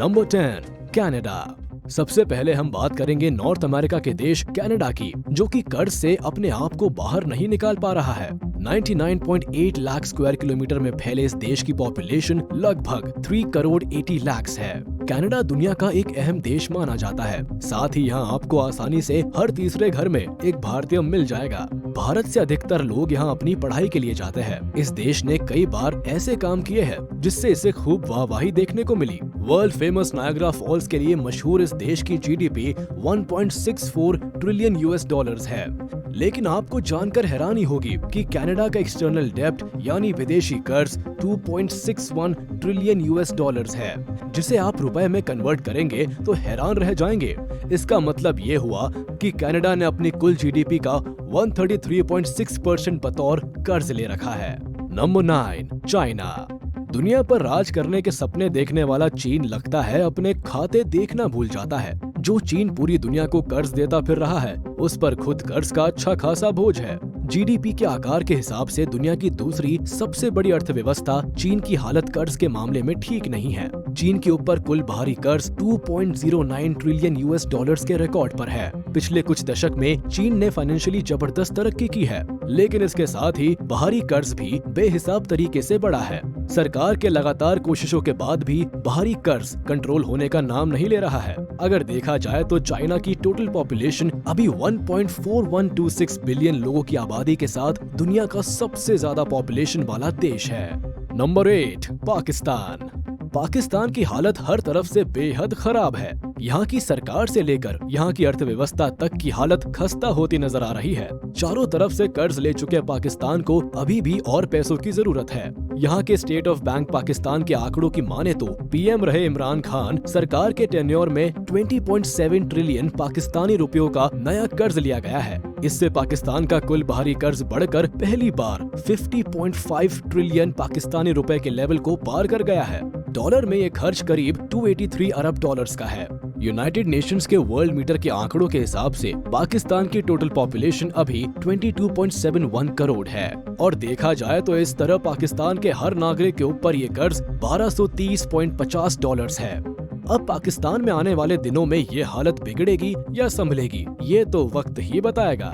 Number 10 Canada. सबसे पहले हम बात करेंगे नॉर्थ अमेरिका के देश कनाडा की, जो कि कर्ज से अपने आप को बाहर नहीं निकाल पा रहा है। 99.8 लाख स्क्वायर किलोमीटर में फैले इस देश की पॉपुलेशन लगभग 3 करोड़ 80 लाख है। कनाडा दुनिया का एक अहम देश माना जाता है। साथ ही यहाँ आपको आसानी से हर तीसरे घर में एक भारतीय मिल जाएगा। भारत से अधिकतर लोग यहाँ अपनी पढ़ाई के लिए जाते हैं। इस देश ने कई बार ऐसे काम किए हैं जिससे इसे खूब वाहवाही देखने को मिली। वर्ल्ड फेमस नायग्रा फॉल्स के लिए मशहूर इस देश की जीडीपी 1.64 ट्रिलियन यूएस डॉलर्स है। लेकिन आपको जानकर हैरानी होगी कि कनाडा का एक्सटर्नल डेब्ट यानी विदेशी कर्ज 2.61 ट्रिलियन यूएस डॉलर्स है, जिसे आप रुपए में कन्वर्ट करेंगे तो हैरान रह जाएंगे। इसका मतलब ये हुआ कि कनाडा ने अपनी कुल जीडीपी का 133.6% बतौर कर्ज ले रखा है। Number 9 China. दुनिया पर राज करने के सपने देखने वाला चीन लगता है अपने खाते देखना भूल जाता है। जो चीन पूरी दुनिया को कर्ज देता फिर रहा है, उस पर खुद कर्ज का अच्छा खासा बोझ है। जीडीपी के आकार के हिसाब से दुनिया की दूसरी सबसे बड़ी अर्थव्यवस्था चीन की हालत कर्ज के मामले में ठीक नहीं है। चीन के ऊपर कुल बाहरी कर्ज 2.09 ट्रिलियन यूएस डॉलर्स के रिकॉर्ड पर है। पिछले कुछ दशक में चीन ने फाइनेंशियली जबरदस्त तरक्की की है, लेकिन इसके साथ ही बाहरी कर्ज भी बेहिसाब तरीके से बढ़ा है। सरकार के लगातार कोशिशों के बाद भी बाहरी कर्ज कंट्रोल होने का नाम नहीं ले रहा है। अगर देखा जाए तो चाइना की टोटल पॉपुलेशन अभी 1.4126 बिलियन लोगों की आबादी के साथ दुनिया का सबसे ज्यादा पॉपुलेशन वाला देश है। नंबर 8 पाकिस्तान। पाकिस्तान की हालत हर तरफ से बेहद खराब है। यहाँ की सरकार से लेकर यहाँ की अर्थव्यवस्था तक की हालत खस्ता होती नजर आ रही है। चारों तरफ से कर्ज ले चुके पाकिस्तान को अभी भी और पैसों की जरूरत है। यहाँ के स्टेट ऑफ बैंक पाकिस्तान के आंकड़ों की माने तो पीएम रहे इमरान खान सरकार के टेन्योर में 20.7 ट्रिलियन पाकिस्तानी रुपयों का नया कर्ज लिया गया है। इससे पाकिस्तान का कुल बाहरी कर्ज बढ़कर पहली बार 50.5 ट्रिलियन पाकिस्तानी रुपए के लेवल को पार कर गया है। डॉलर में ये खर्च करीब 283 अरब डॉलर्स का है। यूनाइटेड नेशंस के वर्ल्ड मीटर के आंकड़ों के हिसाब से पाकिस्तान की टोटल पॉपुलेशन अभी 22.71 करोड़ है। और देखा जाए तो इस तरह पाकिस्तान के हर नागरिक के ऊपर ये कर्ज 1230.50 डॉलर्स है। अब पाकिस्तान में आने वाले दिनों में ये हालत बिगड़ेगी या संभलेगी, ये तो वक्त ही बताएगा।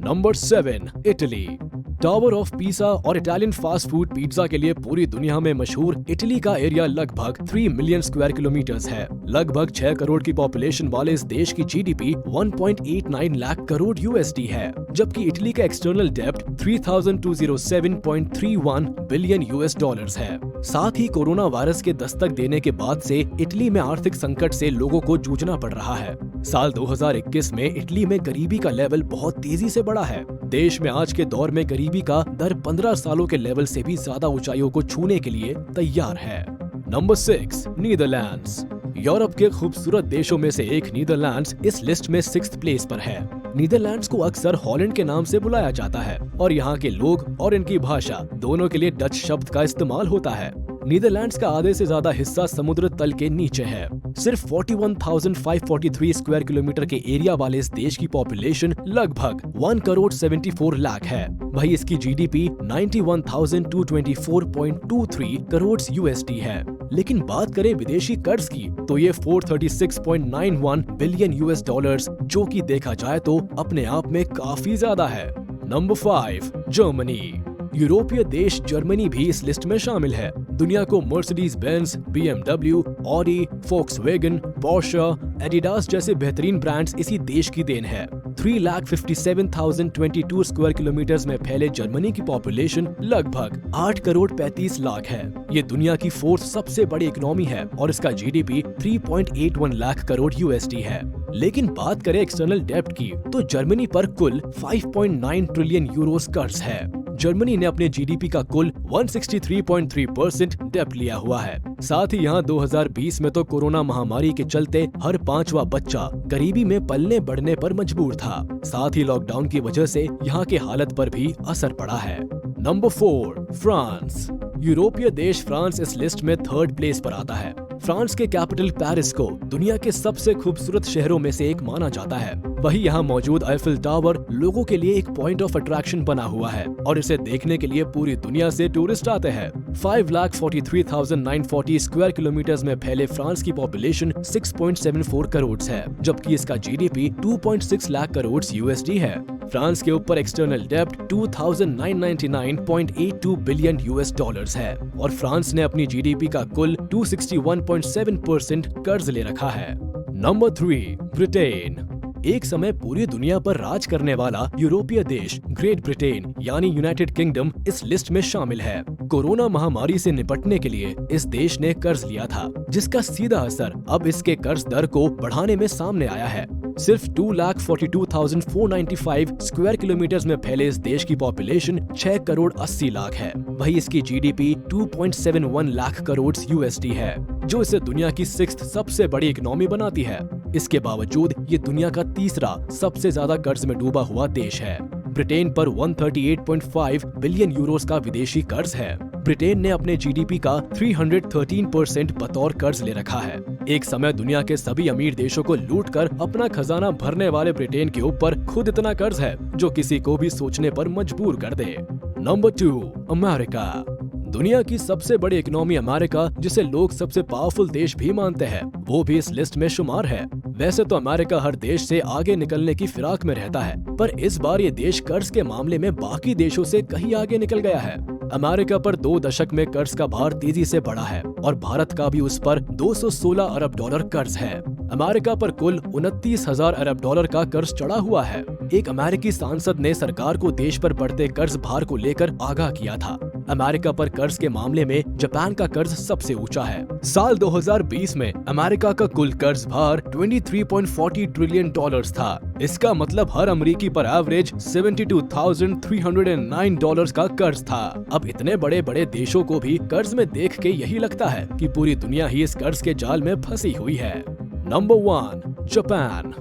Number 7 Italy. टावर ऑफ पिसा और इटालियन फास्ट फूड पिज्जा के लिए पूरी दुनिया में मशहूर इटली का एरिया लगभग 3 मिलियन स्क्वायर किलोमीटर्स है। लगभग 6 करोड़ की पॉपुलेशन वाले इस देश की जीडीपी 1.89 लाख करोड़ यूएसडी है, जबकि इटली का एक्सटर्नल डेब्ट 3207.31 बिलियन यूएस डॉलर्स है। साथ ही कोरोना वायरस के दस्तक देने के बाद से इटली में आर्थिक संकट से लोगों को जूझना पड़ रहा है। साल 2021 में इटली में गरीबी का लेवल बहुत तेजी से बढ़ा है। देश में आज के दौर में गरीबी का दर 15 सालों के लेवल से भी ज्यादा ऊंचाइयों को छूने के लिए तैयार है। Number 6 Netherlands. यूरोप के खूबसूरत देशों में से एक नीदरलैंड्स इस लिस्ट में 6th प्लेस पर है। नीदरलैंड्स को अक्सर हॉलैंड के नाम से बुलाया जाता है और यहाँ के लोग और इनकी भाषा दोनों के लिए डच शब्द का इस्तेमाल होता है। नीदरलैंड्स का आधे से ज्यादा हिस्सा समुद्र तल के नीचे है। सिर्फ 41,543 स्क्वायर किलोमीटर के एरिया वाले इस देश की पॉपुलेशन लगभग 1 करोड़ 74 लाख है। वही इसकी जीडीपी 91,224.23 करोड़ यूएसडी है। लेकिन बात करें विदेशी कर्ज की तो ये 436.91 बिलियन यूएस डॉलर्स, जो कि देखा जाए तो अपने आप में काफी ज्यादा है। Number 5 Germany. यूरोपीय देश जर्मनी भी इस लिस्ट में शामिल है। दुनिया को Mercedes Benz, BMW, Audi, Volkswagen, Porsche, Adidas जैसे बेहतरीन ब्रांड्स इसी देश की देन है। 3,57,022 स्क्वायर किलोमीटर में फैले जर्मनी की पॉपुलेशन लगभग 8 करोड़ 35 लाख है। ये दुनिया की 4th सबसे बड़ी इकोनॉमी है और इसका जीडीपी 3.81 लाख करोड़ यूएसडी है। लेकिन बात करें एक्सटर्नल डेब्ट की तो जर्मनी पर कुल 5.9 ट्रिलियन यूरोस कर्ज है। जर्मनी ने अपने जीडीपी का कुल 163.3% डेब्ट लिया हुआ है। साथ ही यहाँ 2020 में तो कोरोना महामारी के चलते हर 5वां बच्चा गरीबी में पलने बढ़ने पर मजबूर था। साथ ही लॉकडाउन की वजह से यहाँ के हालत पर भी असर पड़ा है। Number 4 France. यूरोपीय देश फ्रांस इस लिस्ट में 3rd प्लेस पर आता है। फ्रांस के कैपिटल पेरिस को दुनिया के सबसे खूबसूरत शहरों में से एक माना जाता है। वही यहाँ मौजूद आईफिल टावर लोगों के लिए एक पॉइंट ऑफ अट्रैक्शन बना हुआ है और इसे देखने के लिए पूरी दुनिया से टूरिस्ट आते हैं। 5,43,940 स्क्वायर किलोमीटर में फैले फ्रांस की पॉपुलेशन 6.74 करोड़ है, जबकि इसका जीडीपी 2.6 लाख करोड़ यूएसडी है। फ्रांस के ऊपर एक्सटर्नल डेब्ट 2,999.82 बिलियन यूएस डॉलर्स है और फ्रांस ने अपनी जीडीपी का कुल 261.7% कर्ज ले रखा है। Number 3, Britain. एक समय पूरी दुनिया पर राज करने वाला यूरोपीय देश ग्रेट ब्रिटेन यानी यूनाइटेड किंगडम इस लिस्ट में शामिल है। कोरोना महामारी से निपटने के लिए इस देश ने कर्ज लिया था, जिसका सीधा असर अब इसके कर्ज दर को बढ़ाने में सामने आया है। सिर्फ 2,42,495 स्क्वायर किलोमीटर में फैले इस देश की पॉपुलेशन 6 करोड़ 80 लाख है। वही इसकी जीडीपी 2.71 लाख करोड़ यूएसडी है, जो इसे दुनिया की 6th सबसे बड़ी इकोनॉमी बनाती है। इसके बावजूद ये दुनिया का तीसरा सबसे ज्यादा कर्ज में डूबा हुआ देश है। ब्रिटेन पर 138.5 बिलियन यूरोस का विदेशी कर्ज है। ब्रिटेन ने अपने जीडीपी का 313% बतौर कर्ज ले रखा है। एक समय दुनिया के सभी अमीर देशों को लूटकर अपना खजाना भरने वाले ब्रिटेन के ऊपर खुद इतना कर्ज है जो किसी को भी सोचने पर मजबूर कर दे। Number 2, America. दुनिया की सबसे बड़ी इकोनॉमी अमेरिका, जिसे लोग सबसे पावरफुल देश भी मानते हैं, वो भी इस लिस्ट में शुमार है। वैसे तो अमेरिका हर देश से आगे निकलने की फिराक में रहता है, पर इस बार ये देश कर्ज के मामले में बाकी देशों से कहीं आगे निकल गया है। अमेरिका पर 2 दशक में कर्ज का भार तेजी से बढ़ा है और भारत का भी उस पर 216 अरब डॉलर कर्ज है। अमेरिका पर कुल 29,000 अरब डॉलर का कर्ज चढ़ा हुआ है। एक अमेरिकी सांसद ने सरकार को देश पर बढ़ते कर्ज भार को लेकर आगाह किया था। अमेरिका पर कर्ज के मामले में जापान का कर्ज सबसे ऊंचा है। साल 2020 में अमेरिका का कुल कर्ज भार 23.40 ट्रिलियन डॉलर्स था। इसका मतलब हर अमेरिकी पर एवरेज 72,309 डॉलर्स का कर्ज था। अब इतने बड़े बड़े देशों को भी कर्ज में देख के यही लगता है कि पूरी दुनिया ही इस कर्ज के जाल में फंसी हुई है। Number 1, Japan.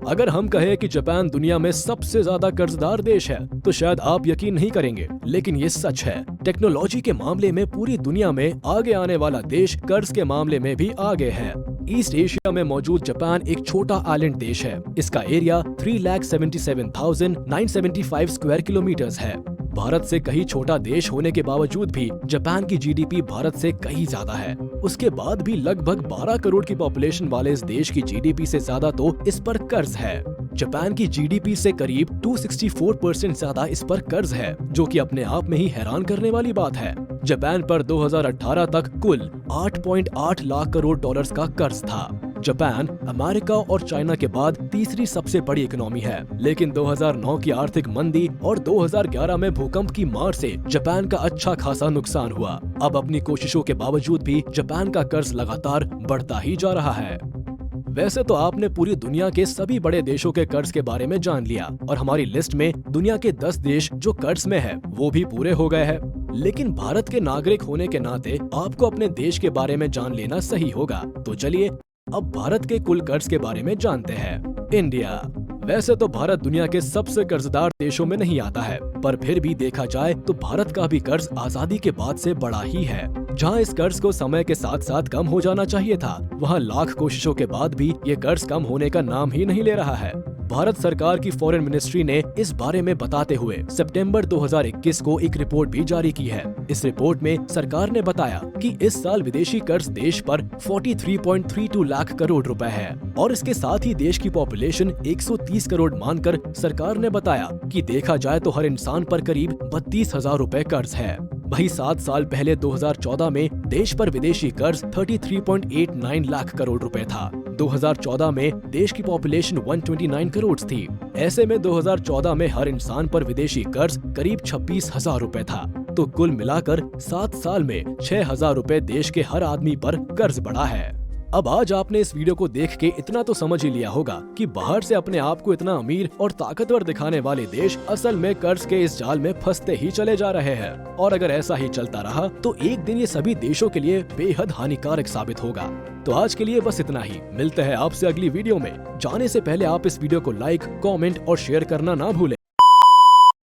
अगर हम कहें कि जापान दुनिया में सबसे ज्यादा कर्जदार देश है तो शायद आप यकीन नहीं करेंगे, लेकिन ये सच है। टेक्नोलॉजी के मामले में पूरी दुनिया में आगे आने वाला देश कर्ज के मामले में भी आगे है। ईस्ट एशिया में मौजूद जापान एक छोटा आइलैंड देश है। इसका एरिया 3,77,975 स्क्वायर किलोमीटर्स है। भारत से कहीं छोटा देश होने के बावजूद भी जापान की जीडीपी भारत से कहीं ज्यादा है। उसके बाद भी लगभग 12 करोड़ की पॉपुलेशन वाले इस देश की जीडीपी से ज्यादा तो इस पर कर्ज है। जापान की जीडीपी से करीब 264% ज्यादा इस पर कर्ज है, जो कि अपने आप में ही हैरान करने वाली बात है। जापान पर 2018 तक कुल 8.8 लाख करोड़ डॉलर्स का कर्ज था। जापान अमेरिका और चाइना के बाद तीसरी सबसे बड़ी इकोनॉमी है, लेकिन 2009 की आर्थिक मंदी और 2011 में भूकंप की मार से जापान का अच्छा खासा नुकसान हुआ। अब अपनी कोशिशों के बावजूद भी जापान का कर्ज लगातार बढ़ता ही जा रहा है। वैसे तो आपने पूरी दुनिया के सभी बड़े देशों के कर्ज के बारे में जान लिया और हमारी लिस्ट में दुनिया के 10 देश जो कर्ज में है वो भी पूरे हो गए हैं। लेकिन भारत के नागरिक होने के नाते आपको अपने देश के बारे में जान लेना सही होगा। तो चलिए अब भारत के कुल कर्ज के बारे में जानते हैं। इंडिया। वैसे तो भारत दुनिया के सबसे कर्जदार देशों में नहीं आता है, पर फिर भी देखा जाए तो भारत का भी कर्ज आजादी के बाद से बड़ा ही है। जहां इस कर्ज को समय के साथ साथ कम हो जाना चाहिए था, वहां लाख कोशिशों के बाद भी ये कर्ज कम होने का नाम ही नहीं ले रहा है। भारत सरकार की फॉरेन मिनिस्ट्री ने इस बारे में बताते हुए सितंबर 2021 को एक रिपोर्ट भी जारी की है। इस रिपोर्ट में सरकार ने बताया कि इस साल विदेशी कर्ज देश पर 43.32 लाख करोड़ रुपए है और इसके साथ ही देश की पॉपुलेशन 130 करोड़ मानकर सरकार ने बताया कि देखा जाए तो हर इंसान पर करीब 32,000 रुपए कर्ज है। वही 7 साल पहले 2014 में देश पर विदेशी कर्ज 33.89 लाख करोड़ रुपए था। 2014 में देश की पॉपुलेशन 129 करोड़ थी। ऐसे में 2014 में हर इंसान पर विदेशी कर्ज करीब 26,000 रुपए था। तो कुल मिलाकर 7 साल में 6,000 रुपए देश के हर आदमी पर कर्ज बढ़ा है। अब आज आपने इस वीडियो को देख के इतना तो समझ ही लिया होगा कि बाहर से अपने आप को इतना अमीर और ताकतवर दिखाने वाले देश असल में कर्ज के इस जाल में फंसते ही चले जा रहे हैं। और अगर ऐसा ही चलता रहा तो एक दिन ये सभी देशों के लिए बेहद हानिकारक साबित होगा। तो आज के लिए बस इतना ही। मिलते हैं आपसे अगली वीडियो में। जाने से पहले आप इस वीडियो को लाइक, कमेंट और शेयर करना ना भूलें।